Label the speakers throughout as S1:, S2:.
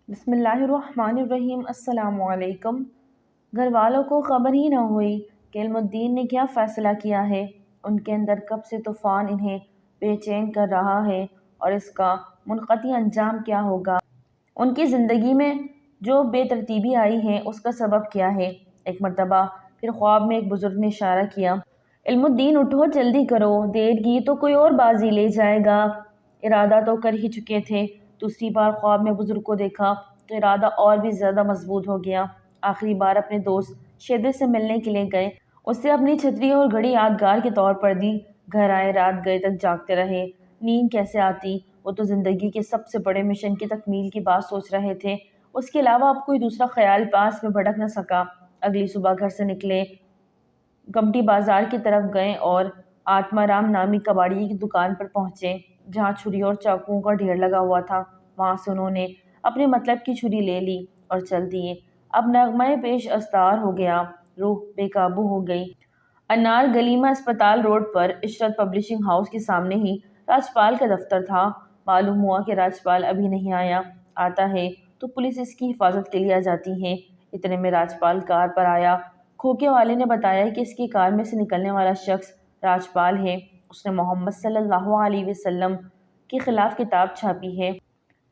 S1: بسم اللہ الرحمن الرحیم۔ السلام علیکم۔ گھر والوں کو خبر ہی نہ ہوئی کہ علم الدین نے کیا فیصلہ کیا ہے۔ ان کے اندر کب سے طوفان انہیں بے چین کر رہا ہے اور اس کا منقطع انجام کیا ہوگا۔ ان کی زندگی میں جو بے ترتیبی آئی ہے اس کا سبب کیا ہے۔ ایک مرتبہ پھر خواب میں ایک بزرگ نے اشارہ کیا، علم الدین اٹھو، جلدی کرو، دیر کی تو کوئی اور بازی لے جائے گا۔ ارادہ تو کر ہی چکے تھے، دوسری بار خواب میں بزرگ کو دیکھا تو ارادہ اور بھی زیادہ مضبوط ہو گیا۔ آخری بار اپنے دوست شیدے سے ملنے کے لیے گئے، اس سے اپنی چھتری اور گھڑی یادگار کے طور پر دی۔ گھر آئے، رات گئے تک جاگتے رہے، نیند کیسے آتی؟ وہ تو زندگی کے سب سے بڑے مشن کی تکمیل کی بات سوچ رہے تھے، اس کے علاوہ اب کوئی دوسرا خیال پاس میں بھٹک نہ سکا۔ اگلی صبح گھر سے نکلے، گمٹی بازار کی طرف گئے اور آتما رام نامی کباڑی کی دکان پر پہنچے جہاں چھری اور چاقوؤں کا ڈھیر لگا ہوا تھا۔ وہاں سے انہوں نے اپنے مطلب کی چھری لے لی اور چل دیے۔ اب نغمہ پیش استار ہو گیا، روح بے قابو ہو گئی۔ انار گلی میں اسپتال روڈ پر عشرت پبلشنگ ہاؤس کے سامنے ہی راجپال کا دفتر تھا۔ معلوم ہوا کہ راجپال ابھی نہیں آیا، آتا ہے تو پولیس اس کی حفاظت کے لیے آ جاتی ہے۔ اتنے میں راجپال کار پر آیا۔ کھوکے والے نے بتایا کہ اس کی کار میں سے نکلنے والا شخص راجپال ہے، اس نے محمد صلی اللہ علیہ وسلم کے خلاف کتاب چھاپی ہے۔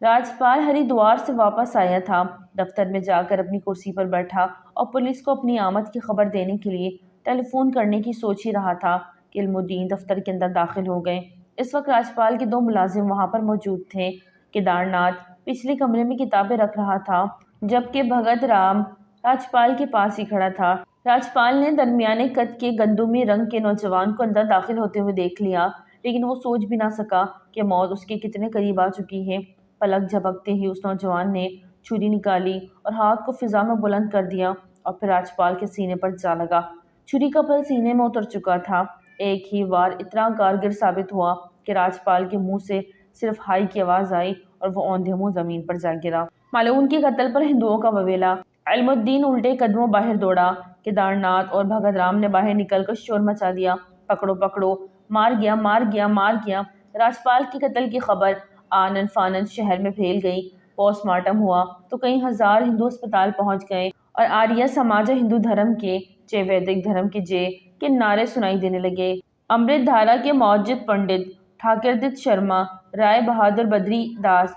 S1: راجپال ہریدوار سے واپس آیا تھا، دفتر میں جا کر اپنی کرسی پر بیٹھا اور پولیس کو اپنی آمد کی خبر دینے کے لیے ٹیلی فون کرنے کی سوچ ہی رہا تھا کہ علم الدین دفتر کے اندر داخل ہو گئے۔ اس وقت راجپال کے دو ملازم وہاں پر موجود تھے۔ کیدار ناتھ پچھلے کمرے میں کتابیں رکھ رہا تھا جبکہ بھگت رام راجپال کے پاس ہی کھڑا تھا۔ راجپال نے درمیانے قد کے گندمی رنگ کے نوجوان کو اندر داخل ہوتے ہوئے دیکھ لیا، لیکن وہ سوچ بھی نہ سکا کہ موت اس کے کتنے قریب آ چکی ہے۔ پلک جھپکتے ہی اس نوجوان نے چھری نکالی اور ہاتھ کو فضا میں بلند کر دیا اور پھر راجپال کے سینے پر جا لگا۔ چھری کا پھل سینے میں اتر چکا تھا۔ ایک ہی وار اتنا کارگر ثابت ہوا کہ راجپال کے منہ سے صرف ہائی کی آواز آئی اور وہ اوندھے منہ زمین پر جا گرا۔ ملعون کے قتل پر ہندوؤں کا وویلا۔ علم الدین الٹے قدموں باہر دوڑا۔ کیدار ناتھ اور بھگت رام نے باہر نکل کر شور مچا دیا، پکڑو پکڑو، مار گیا مار گیا مار گیا۔ راجپال کے قتل کی خبر آنن فانن شہر میں پھیل گئی۔ پوسٹ مارٹم ہوا تو کئی ہزار ہندو اسپتال پہنچ گئے اور آریہ سماج ہندو دھرم کے جے، ویدک دھرم کے جے کے نعرے سنائی دینے لگے۔ امرت دھارا کے معجد پنڈت ٹھاکردت شرما، رائے بہادر بدری داس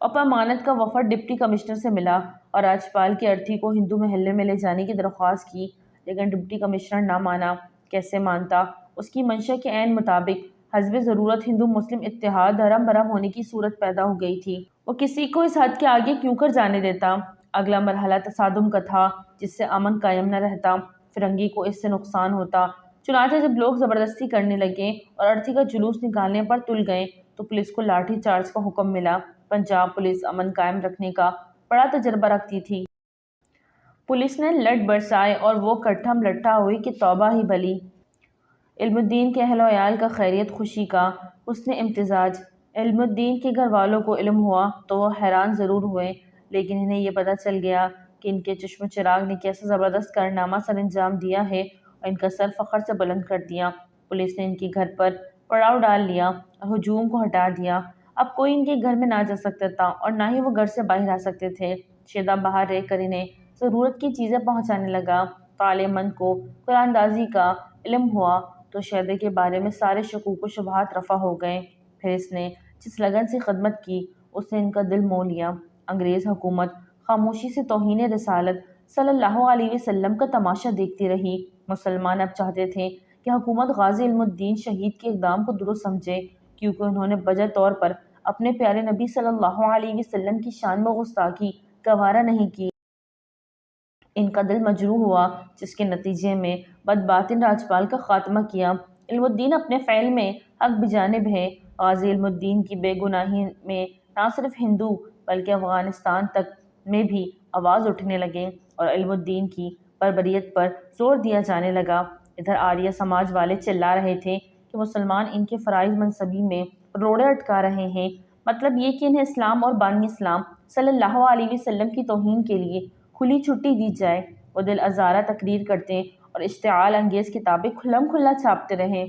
S1: اور پرمانند کا وفد ڈپٹی کمشنر سے ملا اور راجپال کی ارتھی کو ہندو محلے میں لے جانے کی درخواست کی، لیکن ڈپٹی کمشنر نہ مانا۔ کیسے مانتا؟ اس کی منشا کے عین مطابق حسب ضرورت ہندو مسلم اتحاد دھرم بھرم ہونے کی صورت پیدا ہو گئی تھی۔ وہ کسی کو اس حد کے آگے کیوں کر جانے دیتا؟ اگلا مرحلہ تصادم کا تھا جس سے امن قائم نہ رہتا، فرنگی کو اس سے نقصان ہوتا۔ چنانچہ جب لوگ زبردستی کرنے لگے اور ارتھی کا جلوس نکالنے پر تل گئے تو پولیس کو لاٹھی چارج کا حکم ملا۔ پنجاب پولیس امن قائم رکھنے کا بڑا تجربہ رکھتی تھی۔ پولیس نے لٹ برسائے اور وہ کٹھم لٹھا ہوئی کہ توبہ ہی بھلی۔ علم الدین کے اہل و عیال کا خیریت خوشی کا حسن امتزاج۔ علم الدین کے گھر والوں کو علم ہوا تو وہ حیران ضرور ہوئے، لیکن انہیں یہ پتہ چل گیا کہ ان کے چشم چراغ نے کیسا زبردست کارنامہ سر انجام دیا ہے اور ان کا سر فخر سے بلند کر دیا۔ پولیس نے ان کے گھر پر پڑاؤ ڈال لیا اور ہجوم کو ہٹا دیا۔ اب کوئی ان کے گھر میں نہ جا سکتا تھا اور نہ ہی وہ گھر سے باہر آ سکتے تھے۔ شیدا باہر رہ کر انہیں ضرورت کی چیزیں پہنچانے لگا۔ کالے مند کو قرآن اندازی کا علم ہوا تو شیدے کے بارے میں سارے شکوک و شبہات رفع ہو گئے۔ پھر اس نے جس لگن سے خدمت کی اس نے ان کا دل مول لیا۔ انگریز حکومت خاموشی سے توہین رسالت صلی اللہ علیہ وسلم کا تماشا دیکھتی رہی۔ مسلمان اب چاہتے تھے کہ حکومت غازی علم الدین شہید کے اقدام کو درست سمجھے، کیونکہ انہوں نے بجا طور پر اپنے پیارے نبی صلی اللہ علیہ وسلم کی شان میں گستاخی گوارا نہیں کی۔ ان کا دل مجروح ہوا جس کے نتیجے میں بدباطن راجپال کا خاتمہ کیا۔ علم الدین اپنے فعل میں حق بجانب ہے۔ غازی علم الدین کی بے گناہی میں نہ صرف ہندو بلکہ افغانستان تک میں بھی آواز اٹھنے لگے اور علم الدین کی بربریت پر زور دیا جانے لگا۔ ادھر آریہ سماج والے چلا رہے تھے کہ مسلمان ان کے فرائض منصبی میں روڑے اٹکا رہے ہیں، مطلب یہ کہ انہیں اسلام اور بانی اسلام صلی اللہ علیہ وسلم کی توہین کے لیے کھلی چھٹی دی جائے۔ وہ دل آزارہ تقریر کرتے اور اشتعال انگیز کتابیں کھلم کھلا چھاپتے رہے۔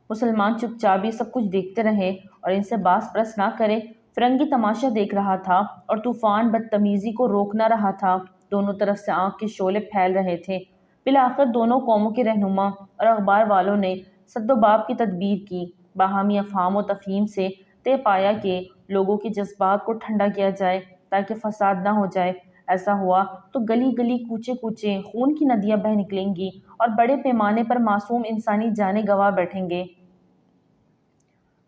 S1: مسلمان چپ چاپ یہ سب کچھ دیکھتے رہے اور ان سے باس پرس نہ کرے۔ فرنگی تماشا دیکھ رہا تھا اور طوفان بدتمیزی کو روک نہ رہا تھا۔ دونوں طرف سے آگ کے شعلے پھیل رہے تھے۔ بالآخر دونوں قوموں کے رہنما اور اخبار والوں نے سد و باب کی تدبیر کی۔ باہمی افہام و تفہیم سے طے پایا کہ لوگوں کے جذبات کو ٹھنڈا کیا جائے تاکہ فساد نہ ہو جائے۔ ایسا ہوا تو گلی گلی کوچے کوچے خون کی ندیاں بہہ نکلیں گی اور بڑے پیمانے پر معصوم انسانی جانیں گنوا بیٹھیں گے۔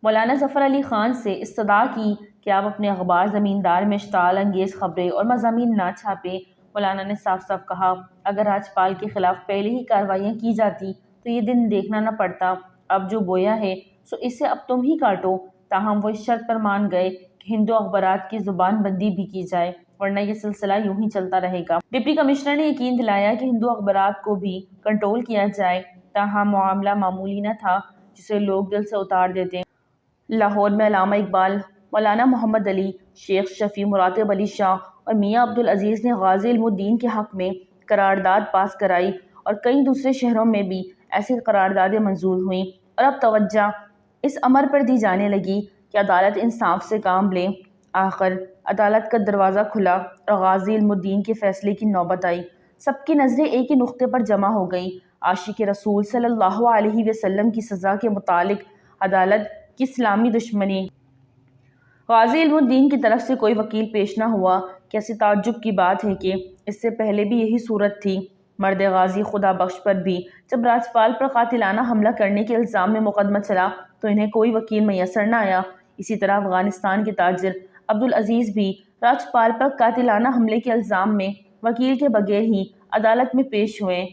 S1: مولانا ظفر علی خان سے استدعا کی کہ آپ اپنے اخبار زمیندار میں اشتعال انگیز خبریں اور مضامین نہ چھاپیں۔ مولانا نے صاف صاف کہا، اگر راجپال کے خلاف پہلے ہی کارروائیاں کی جاتی تو یہ دن دیکھنا نہ پڑتا۔ اب جو بویا ہے سو اسے اب تم ہی کاٹو۔ تاہم وہ اس شرط پر مان گئے کہ ہندو اخبارات کی زبان بندی بھی کی جائے، ورنہ یہ سلسلہ یوں ہی چلتا رہے گا۔ ڈپٹی کمشنر نے یقین دلایا کہ ہندو اخبارات کو بھی کنٹرول کیا جائے، تاہم معاملہ معمولی نہ تھا جسے لوگ دل سے اتار دیتے۔ لاہور میں علامہ اقبال، مولانا محمد علی، شیخ شفیع مراتب علی شاہ اور میاں عبدالعزیز نے غازی علم الدین کے حق میں قرارداد پاس کرائی اور کئی دوسرے شہروں میں بھی ایسی قراردادیں منظور ہوئیں، اور اب توجہ اس امر پر دی جانے لگی کہ عدالت انصاف سے کام لے۔ آخر عدالت کا دروازہ کھلا اور غازی علم الدین کے فیصلے کی نوبت آئی۔ سب کی نظریں ایک ہی نقطے پر جمع ہو گئیں۔ عاشق رسول صلی اللہ علیہ وسلم کی سزا کے متعلق عدالت کی اسلامی دشمنی۔ غازی علم الدین کی طرف سے کوئی وکیل پیش نہ ہوا۔ کیسی تعجب کی بات ہے کہ اس سے پہلے بھی یہی صورت تھی۔ مرد غازی خدا بخش پر بھی جب راجپال پر قاتلانہ حملہ کرنے کے الزام میں مقدمہ چلا تو انہیں کوئی وکیل میسر نہ آیا۔ اسی طرح افغانستان کے تاجر عبدالعزیز بھی راجپال پر قاتلانہ حملے کے الزام میں وکیل کے بغیر ہی عدالت میں پیش ہوئے۔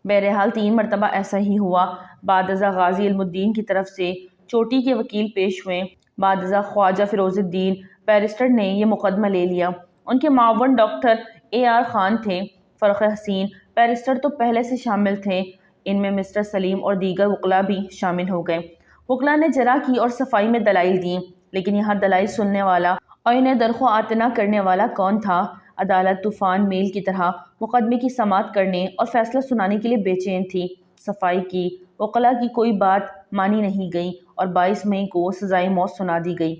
S1: بہرحال 3 مرتبہ ایسا ہی ہوا۔ بعد ازاں غازی علم الدین کی طرف سے چوٹی کے وکیل پیش ہوئے۔ بعد ازاں خواجہ فیروز الدین بیرسٹر نے یہ مقدمہ لے لیا۔ ان کے معاون ڈاکٹر AR خان تھے۔ فرخ حسین بیرسٹر تو پہلے سے شامل تھے۔ ان میں مسٹر سلیم اور دیگر وکلاء بھی شامل ہو گئے۔ وکلاء نے جرح کی اور صفائی میں دلائل دیں، لیکن یہاں دلائل سننے والا اور انہیں درخواہ اعتنا کرنے والا کون تھا؟ عدالت طوفان میل کی طرح مقدمے کی سماعت کرنے اور فیصلہ سنانے کے لیے بے چین تھی۔ صفائی کی وکلاء کی کوئی بات مانی نہیں گئی اور 22 مئی کو سزائے موت سنا دی گئی۔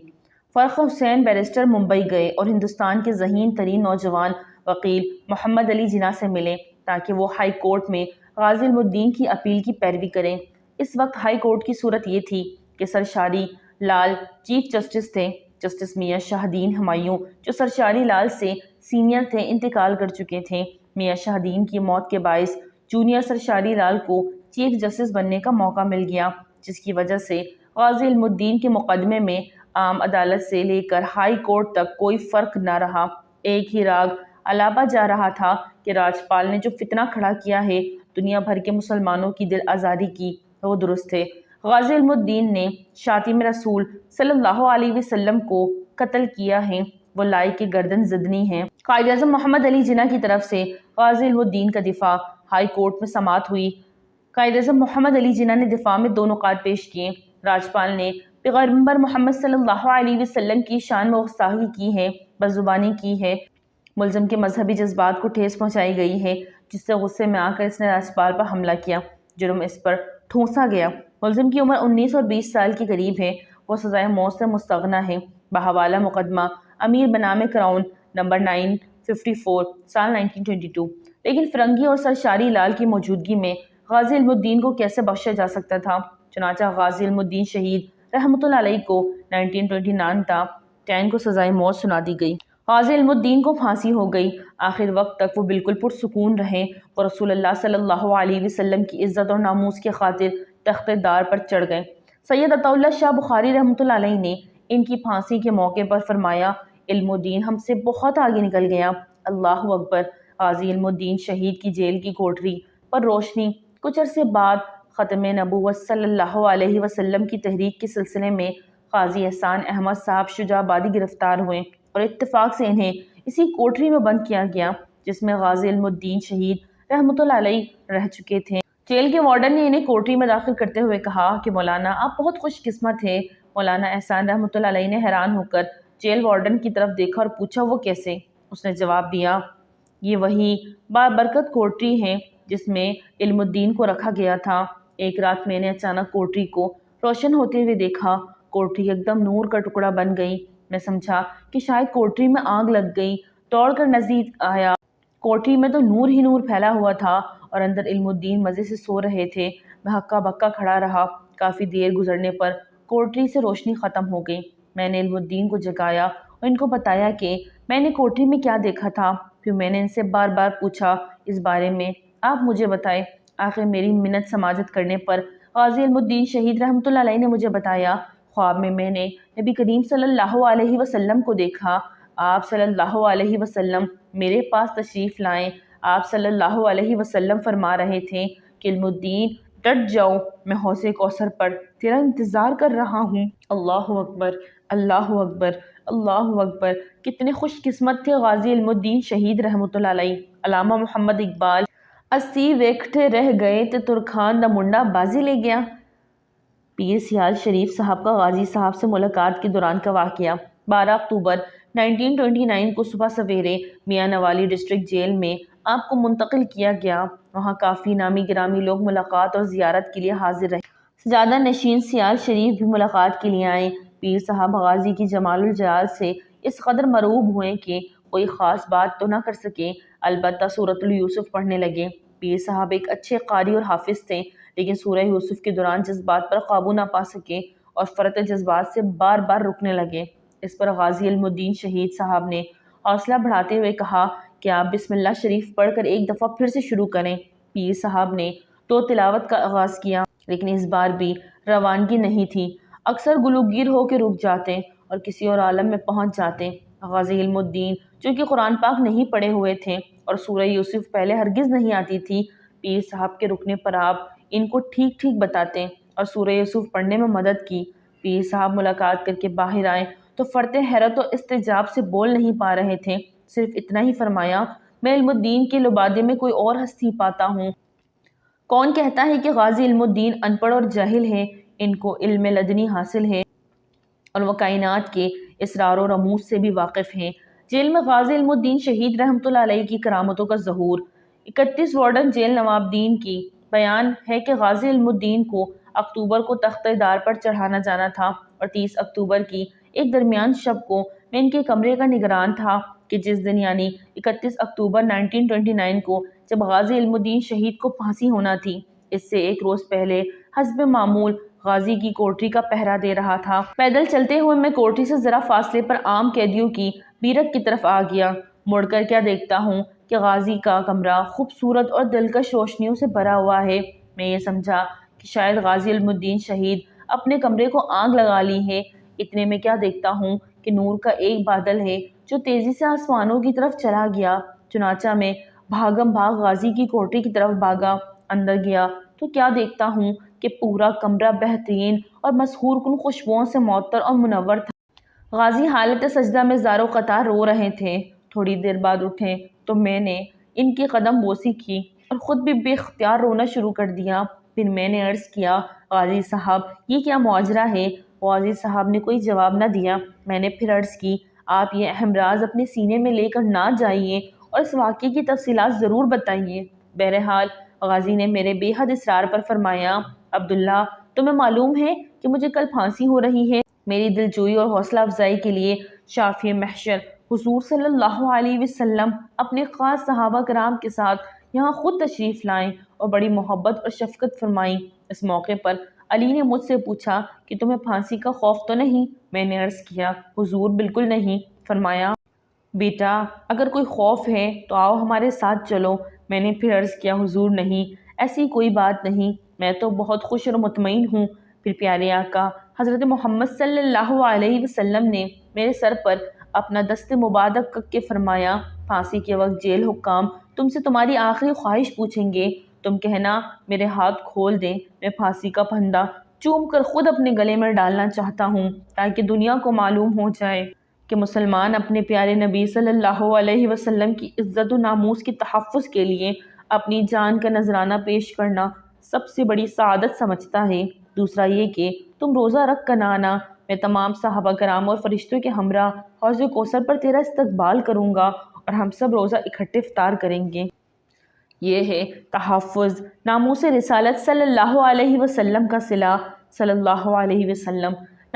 S1: فرخ حسین بیرسٹر ممبئی گئے اور ہندوستان کے ذہین ترین نوجوان وکیل محمد علی جناح سے ملے تاکہ وہ ہائی کورٹ میں غازی علم الدین کی اپیل کی پیروی کریں۔ اس وقت ہائی کورٹ کی صورت یہ تھی کہ سرشاری لال چیف جسٹس تھے۔ جسٹس میاں شاہ الدین ہمایوں جو سرشاری لال سے سینئر تھے انتقال کر چکے تھے۔ میاں شاہ الدین کی موت کے باعث جونیئر سرشاری لال کو چیف جسٹس بننے کا موقع مل گیا، جس کی وجہ سے غازی علم الدین کے مقدمے میں عام عدالت سے لے کر ہائی کورٹ تک کوئی فرق نہ رہا۔ ایک ہی راگ الاپا جا رہا تھا کہ راجپال نے جو فتنہ کھڑا کیا ہے دنیا بھر کے مسلمانوں کی دل آزاری کی، وہ درست ہے۔ غازی علم الدین نے شاطم رسول صلی اللہ علیہ وسلم کو قتل کیا ہے، وہ لائے کے گردن زدنی ہیں۔ قائد اعظم محمد علی جناح کی طرف سے غازی علم الدین کا دفاع ہائی کورٹ میں سماعت ہوئی۔ قائد اعظم محمد علی جناح نے دفاع میں 2 نکات پیش کیے۔ راجپال نے پیغمبر محمد صلی اللہ علیہ وسلم کی شان میں گستاخی کی ہے، بدزبانی کی ہے، ملزم کے مذہبی جذبات کو ٹھیس پہنچائی گئی ہے، جس سے غصے میں آ کر اس نے راجپال پر حملہ کیا۔ جرم اس پر ٹھونسا گیا۔ ملزم کی عمر 19 اور 20 سال کے قریب ہے، وہ سزائے موت سے مستغنی ہے۔ بحوالہ مقدمہ امیر بنام کراؤن نمبر 954 سال 1922۔ لیکن فرنگی اور سرشاری لال کی موجودگی میں غازی علم الدین کو کیسے بخشا جا سکتا تھا؟ چنانچہ غازی علم الدین شہید رحمۃ اللہ علیہ کو 1929 تا 10 کو سزائے موت سنا دی گئی۔ غازی علم الدین کو پھانسی ہو گئی۔ آخر وقت تک وہ بالکل پرسکون رہے۔ وہ رسول اللہ صلی اللہ علیہ وسلم کی عزت اور ناموس کی خاطر تخت دار پر چڑھ گئے۔ سید عطا اللہ شاہ بخاری رحمۃ اللہ علیہ نے ان کی پھانسی کے موقع پر فرمایا، علم الدین ہم سے بہت آگے نکل گیا۔ اللہ اکبر۔ غازی علم الدین شہید کی جیل کی کوٹری پر روشنی۔ کچھ عرصے بعد ختم نبوت صلی اللہ علیہ وسلم کی تحریک کے سلسلے میں قاضی احسان احمد صاحب شجاع آبادی گرفتار ہوئے اور اتفاق سے انہیں اسی کوٹری میں بند کیا گیا جس میں غازی علم الدین شہید رحمۃ اللہ علیہ رہ چکے تھے۔ جیل کے وارڈن نے انہیں کوٹری میں داخل کرتے ہوئے کہا کہ مولانا آپ بہت خوش قسمت ہیں۔ مولانا احسان رحمۃ اللہ علیہ نے حیران ہو کر جیل وارڈن کی طرف دیکھا اور پوچھا وہ کیسے؟ اس نے جواب دیا، یہ وہی بابرکت کوٹری ہے جس میں علم الدین کو رکھا گیا تھا۔ ایک رات میں نے اچانک کوٹری کو روشن ہوتے ہوئے دیکھا کوٹری ایک دم نور کا ٹکڑا بن گئی۔ میں سمجھا کہ شاید کوٹری میں آگ لگ گئی، دوڑ کر نزدیک آیا۔ کوٹری میں تو نور ہی نور پھیلا ہوا تھا اور اندر علم الدین مزے سے سو رہے تھے۔ میں ہکا بکا کھڑا رہا۔ کافی دیر گزرنے پر کوٹری سے روشنی ختم ہو گئی۔ میں نے علم الدین کو جگایا اور ان کو بتایا کہ میں نے کوٹری میں کیا دیکھا تھا۔ پھر میں نے ان سے بار بار پوچھا اس بارے میں، آپ مجھے بتائیں۔ آخر میری منت سماجت کرنے پر غازی علم الدین شہید رحمۃ اللہ علیہ نے مجھے بتایا، خواب میں نے نبی کریم صلی اللہ علیہ وسلم کو دیکھا۔ آپ صلی اللہ علیہ وسلم میرے پاس تشریف لائیں۔ آپ صلی اللہ علیہ وسلم فرما رہے تھے کہ علم الدین ڈٹ جاؤ، میں حوض کوثر پر تیرا انتظار کر رہا ہوں۔ اللہ اکبر، اللہ اکبر، اللہ اکبر۔ کتنے خوش قسمت تھے غازی علم الدین شہید رحمۃ اللہ علیہ۔ علامہ محمد اقبال، اسی ویکھٹے رہ گئے تے ترکھان دا منڈا بازی لے گیا۔ پیر سیال شریف صاحب کا غازی صاحب سے ملاقات کے دوران کا واقعہ۔ 12 اکتوبر 1929 کو صبح سویرے میاں نوالی ڈسٹرکٹ جیل میں آپ کو منتقل کیا گیا۔ وہاں کافی نامی گرامی لوگ ملاقات اور زیارت کے لیے حاضر رہے۔ سجادہ نشین سیال شریف بھی ملاقات کے لیے آئے۔ پیر صاحب غازی کی جمال الجلال سے اس قدر مرعوب ہوئے کہ کوئی خاص بات تو نہ کر سکے، البتہ سورۃ یوسف پڑھنے لگے۔ پیر صاحب ایک اچھے قاری اور حافظ تھے، لیکن سورہ یوسف کے دوران جذبات پر قابو نہ پا سکے اور فرط جذبات سے بار بار رکنے لگے۔ اس پر غازی علم الدین شہید صاحب نے حوصلہ بڑھاتے ہوئے کہا کہ آپ بسم اللہ شریف پڑھ کر ایک دفعہ پھر سے شروع کریں۔ پیر صاحب نے تو تلاوت کا آغاز کیا، لیکن اس بار بھی روانگی نہیں تھی۔ اکثر گلوگیر ہو کے رک جاتے اور کسی اور عالم میں پہنچ جاتے۔ غازی علم الدین جو کہ قرآن پاک نہیں پڑھے ہوئے تھے اور سورہ یوسف پہلے ہرگز نہیں آتی تھی، پیر صاحب کے رکنے پر آپ ان کو ٹھیک ٹھیک بتاتے اور سورہ یوسف پڑھنے میں مدد کی۔ پیر صاحب ملاقات کر کے باہر آئے تو فرط حیرت و استعجاب سے بول نہیں پا رہے تھے، صرف اتنا ہی فرمایا، میں علم الدین کے لبادے میں کوئی اور ہستی پاتا ہوں۔ کون کہتا ہے کہ غازی علم الدین ان پڑھ اور جاہل ہے؟ ان کو علم لدنی حاصل ہے اور وہ کائنات کے اسرار و رموز سے بھی واقف ہیں۔ جیل میں غازی علم الدین شہید رحمۃ اللہ علیہ کی کرامتوں کا ظہور۔ 31 وارڈن جیل نوابدین کی بیان ہے کہ غازی علم الدین کو اکتوبر کو تختہ دار پر چڑھانا جانا تھا اور 30 اکتوبر کی ایک درمیان شب کو میں ان کے کمرے کا نگران تھا کہ جس دن یعنی 31 اکتوبر 1929 کو جب غازی علم الدین شہید کو پھانسی ہونا تھی، اس سے ایک روز پہلے حسب معمول غازی کی کوٹری کا پہرا دے رہا تھا۔ پیدل چلتے ہوئے میں کوٹری سے ذرا فاصلے پر عام قیدیوں کی بیرک کی طرف آ گیا۔ مڑ کر کیا دیکھتا ہوں کہ غازی کا کمرہ خوبصورت اور دلکش روشنیوں سے بھرا ہوا ہے۔ میں یہ سمجھا کہ شاید غازی علم الدین شہید اپنے کمرے کو آگ لگا لی ہے۔ اتنے میں کیا دیکھتا ہوں کہ نور کا ایک بادل ہے جو تیزی سے آسمانوں کی طرف چلا گیا۔ چنانچہ میں بھاگم بھاگ غازی کی کوٹری کی طرف بھاگا۔ اندر گیا تو کیا دیکھتا ہوں کہ پورا کمرہ بہترین اور مسحور کن خوشبوؤں سے معطر اور منور تھا۔ غازی حالت سجدہ میں زار و قطار رو رہے تھے۔ تھوڑی دیر بعد اٹھے تو میں نے ان کی قدم بوسی کی اور خود بھی بے اختیار رونا شروع کر دیا۔ پھر میں نے عرض کیا، غازی صاحب یہ کیا ماجرا ہے؟ غازی صاحب نے کوئی جواب نہ دیا۔ میں نے پھر عرض کی، آپ یہ اہم راز اپنے سینے میں لے کر نہ جائیے اور اس واقعے کی تفصیلات ضرور بتائیے۔ بہرحال غازی نے میرے بے حد اصرار پر فرمایا، عبداللہ تمہیں معلوم ہے کہ مجھے کل پھانسی ہو رہی ہے۔ میری دلجوئی اور حوصلہ افزائی کے لیے شافی محشر حضور صلی اللہ علیہ وسلم اپنے خاص صحابہ کرام کے ساتھ یہاں خود تشریف لائیں اور بڑی محبت اور شفقت فرمائیں۔ اس موقع پر علی نے مجھ سے پوچھا کہ تمہیں پھانسی کا خوف تو نہیں؟ میں نے عرض کیا، حضور بالکل نہیں۔ فرمایا، بیٹا اگر کوئی خوف ہے تو آؤ ہمارے ساتھ چلو۔ میں نے پھر عرض کیا، حضور نہیں، ایسی کوئی بات نہیں، میں تو بہت خوش اور مطمئن ہوں۔ پھر پیارے آقا حضرت محمد صلی اللہ علیہ وسلم نے میرے سر پر اپنا دست مبارک رکھ کے فرمایا، پھانسی کے وقت جیل حکام تم سے تمہاری آخری خواہش پوچھیں گے، تم کہنا میرے ہاتھ کھول دیں، میں پھانسی کا پھندا چوم کر خود اپنے گلے میں ڈالنا چاہتا ہوں تاکہ دنیا کو معلوم ہو جائے کہ مسلمان اپنے پیارے نبی صلی اللہ علیہ وسلم کی عزت و ناموس کے تحفظ کے لیے اپنی جان کا نذرانہ پیش کرنا سب سے بڑی سعادت سمجھتا ہے۔ دوسرا یہ کہ تم روزہ رکھ کر نہ آنا، میں تمام صحابہ کرام اور فرشتوں کے ہمراہ حوض کوثر پر تیرا استقبال کروں گا اور ہم سب روزہ اکٹھے افطار کریں گے۔ یہ ہے تحفظ ناموس رسالت صلی اللہ علیہ وسلم کا صلہ۔ صلی اللہ علیہ وسلم